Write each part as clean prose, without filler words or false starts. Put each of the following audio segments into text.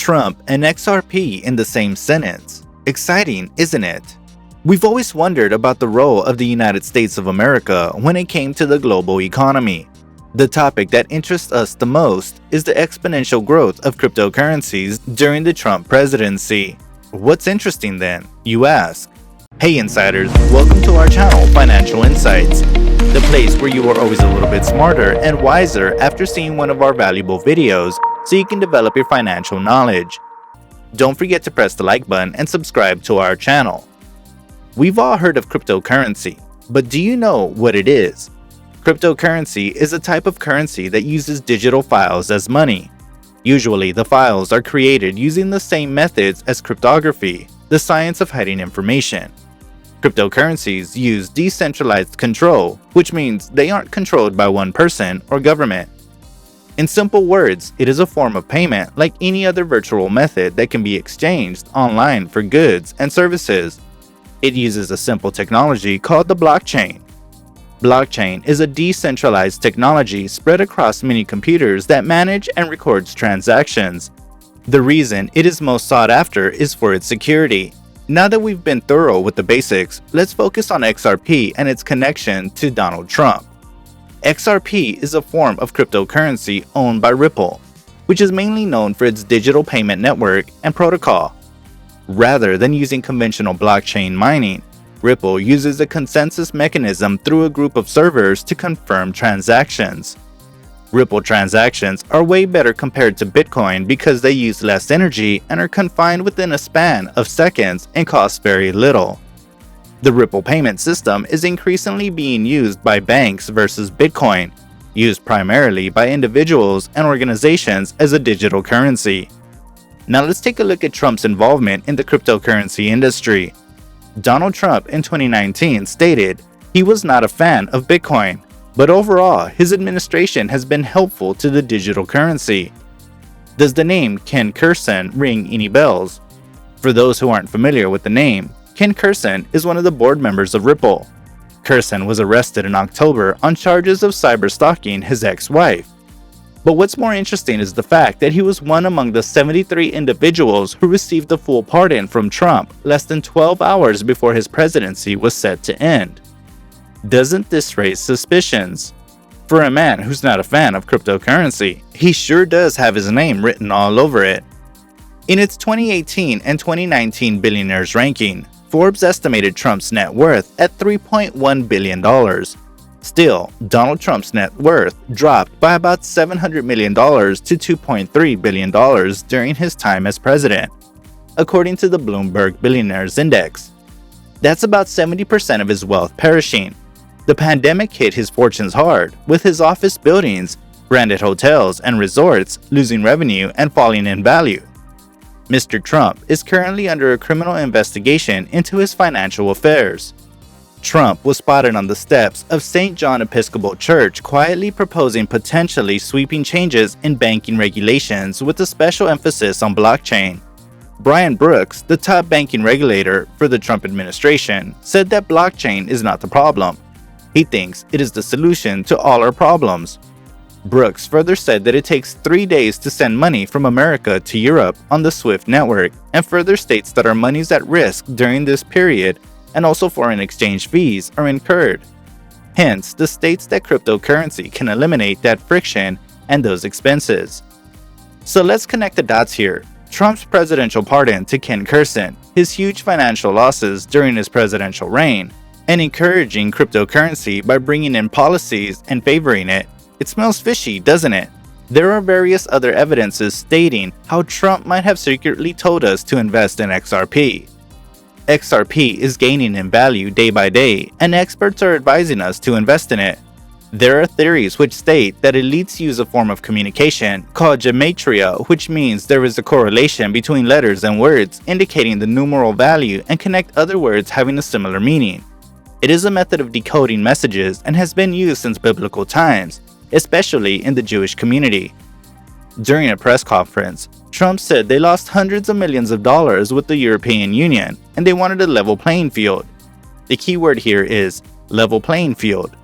Trump and XRP in the same sentence. Exciting, isn't it? We've always wondered about the role of the United States of America when it came to the global economy. The topic that interests us the most is the exponential growth of cryptocurrencies during the Trump presidency. What's interesting then, you ask? Hey insiders, welcome to our channel Financial Insights, the place where you are always a little bit smarter and wiser after seeing one of our valuable videos so you can develop your financial knowledge. Don't forget to press the like button and subscribe to our channel. We've all heard of cryptocurrency, but do you know what it is? Cryptocurrency is a type of currency that uses digital files as money. Usually, the files are created using the same methods as cryptography, the science of hiding information. Cryptocurrencies use decentralized control, which means they aren't controlled by one person or government. In simple words, it is a form of payment like any other virtual method that can be exchanged online for goods and services. It uses a simple technology called the blockchain. Blockchain is a decentralized technology spread across many computers that manage and records transactions. The reason it is most sought after is for its security. Now that we've been thorough with the basics, let's focus on XRP and its connection to Donald Trump. XRP is a form of cryptocurrency owned by Ripple, which is mainly known for its digital payment network and protocol. Rather than using conventional blockchain mining, Ripple uses a consensus mechanism through a group of servers to confirm transactions. Ripple transactions are way better compared to Bitcoin because they use less energy and are confined within a span of seconds and cost very little. The Ripple payment system is increasingly being used by banks versus Bitcoin, used primarily by individuals and organizations as a digital currency. Now let's take a look at Trump's involvement in the cryptocurrency industry. Donald Trump in 2019 stated he was not a fan of Bitcoin, but overall his administration has been helpful to the digital currency. Does the name Ken Kersten ring any bells? For those who aren't familiar with the name, Ken Kersten is one of the board members of Ripple. Kersten was arrested in October on charges of cyber-stalking his ex-wife. But what's more interesting is the fact that he was one among the 73 individuals who received a full pardon from Trump less than 12 hours before his presidency was set to end. Doesn't this raise suspicions? For a man who's not a fan of cryptocurrency, he sure does have his name written all over it. In its 2018 and 2019 billionaires ranking, Forbes estimated Trump's net worth at $3.1 billion. Still, Donald Trump's net worth dropped by about $700 million to $2.3 billion during his time as president, according to the Bloomberg Billionaires Index. That's about 70% of his wealth perishing. The pandemic hit his fortunes hard, with his office buildings, branded hotels, and resorts losing revenue and falling in value. Mr. Trump is currently under a criminal investigation into his financial affairs. Trump was spotted on the steps of St. John Episcopal Church quietly proposing potentially sweeping changes in banking regulations with a special emphasis on blockchain. Brian Brooks, the top banking regulator for the Trump administration, said that blockchain is not the problem. He thinks it is the solution to all our problems. Brooks further said that it takes 3 days to send money from America to Europe on the SWIFT network, and further states that our money is at risk during this period and also foreign exchange fees are incurred. Hence, the states that cryptocurrency can eliminate that friction and those expenses. So let's connect the dots here. Trump's presidential pardon to Ken Kersten, his huge financial losses during his presidential reign, and encouraging cryptocurrency by bringing in policies and favoring it. It smells fishy, doesn't it? There are various other evidences stating how Trump might have secretly told us to invest in XRP. XRP is gaining in value day by day, and experts are advising us to invest in it. There are theories which state that elites use a form of communication called gematria, which means there is a correlation between letters and words indicating the numeral value and connect other words having a similar meaning. It is a method of decoding messages and has been used since biblical times, especially in the Jewish community. During a press conference, Trump said they lost hundreds of millions of dollars with the European Union and they wanted a level playing field. The key word here is level playing field,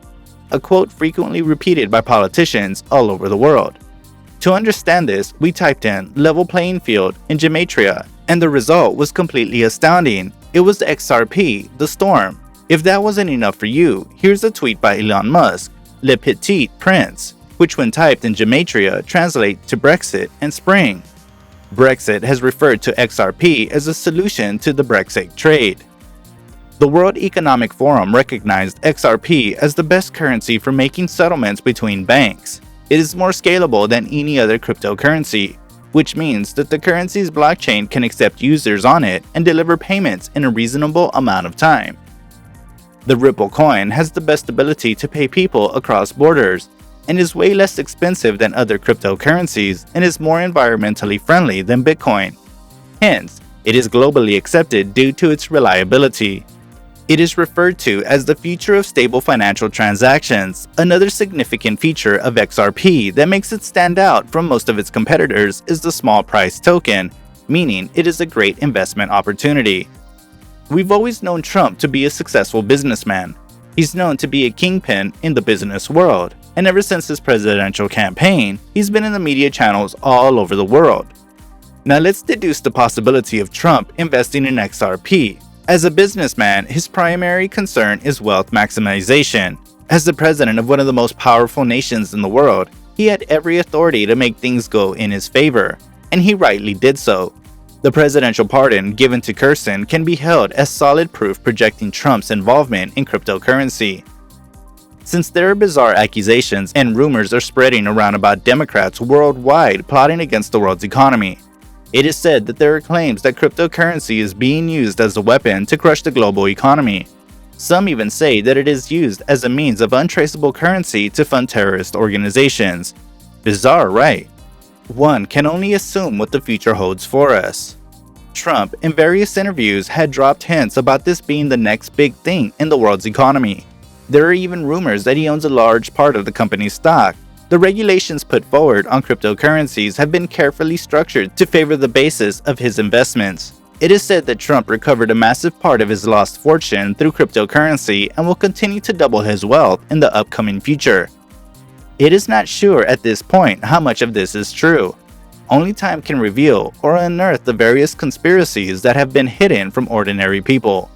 a quote frequently repeated by politicians all over the world. To understand this, we typed in level playing field in Gematria, and the result was completely astounding. It was XRP, the storm. If that wasn't enough for you, here's a tweet by Elon Musk, Le Petit Prince, which when typed in Gematria translate to Brexit and spring. Brexit has referred to XRP as a solution to the Brexit trade. The World Economic Forum recognized XRP as the best currency for making settlements between banks. It is more scalable than any other cryptocurrency, which means that the currency's blockchain can accept users on it and deliver payments in a reasonable amount of time. The Ripple coin has the best ability to pay people across borders and is way less expensive than other cryptocurrencies and is more environmentally friendly than Bitcoin. Hence, it is globally accepted due to its reliability. It is referred to as the future of stable financial transactions. Another significant feature of XRP that makes it stand out from most of its competitors is the small price token, meaning it is a great investment opportunity. We've always known Trump to be a successful businessman. He's known to be a kingpin in the business world, and ever since his presidential campaign, he's been in the media channels all over the world. Now let's deduce the possibility of Trump investing in XRP. As a businessman, his primary concern is wealth maximization. As the president of one of the most powerful nations in the world, he had every authority to make things go in his favor, and he rightly did so. The presidential pardon given to Kirsten can be held as solid proof projecting Trump's involvement in cryptocurrency. Since there are bizarre accusations and rumors are spreading around about Democrats worldwide plotting against the world's economy, it is said that there are claims that cryptocurrency is being used as a weapon to crush the global economy. Some even say that it is used as a means of untraceable currency to fund terrorist organizations. Bizarre, right? One can only assume what the future holds for us. Trump, in various interviews, had dropped hints about this being the next big thing in the world's economy. There are even rumors that he owns a large part of the company's stock. The regulations put forward on cryptocurrencies have been carefully structured to favor the basis of his investments. It is said that Trump recovered a massive part of his lost fortune through cryptocurrency and will continue to double his wealth in the upcoming future. It is not sure at this point how much of this is true. Only time can reveal or unearth the various conspiracies that have been hidden from ordinary people.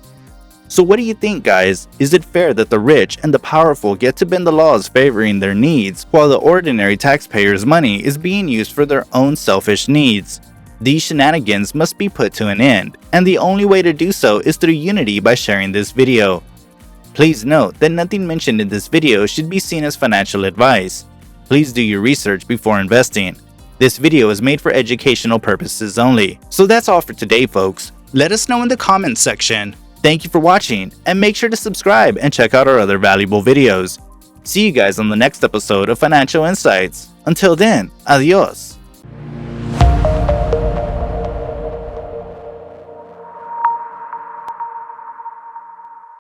So what do you think, guys? Is it fair that the rich and the powerful get to bend the laws favoring their needs, while the ordinary taxpayers' money is being used for their own selfish needs? These shenanigans must be put to an end, and the only way to do so is through unity by sharing this video. Please note that nothing mentioned in this video should be seen as financial advice. Please do your research before investing. This video is made for educational purposes only. So that's all for today, folks. Let us know in the comments section. Thank you for watching, and make sure to subscribe and check out our other valuable videos. See you guys on the next episode of Financial Insights. Until then, adios.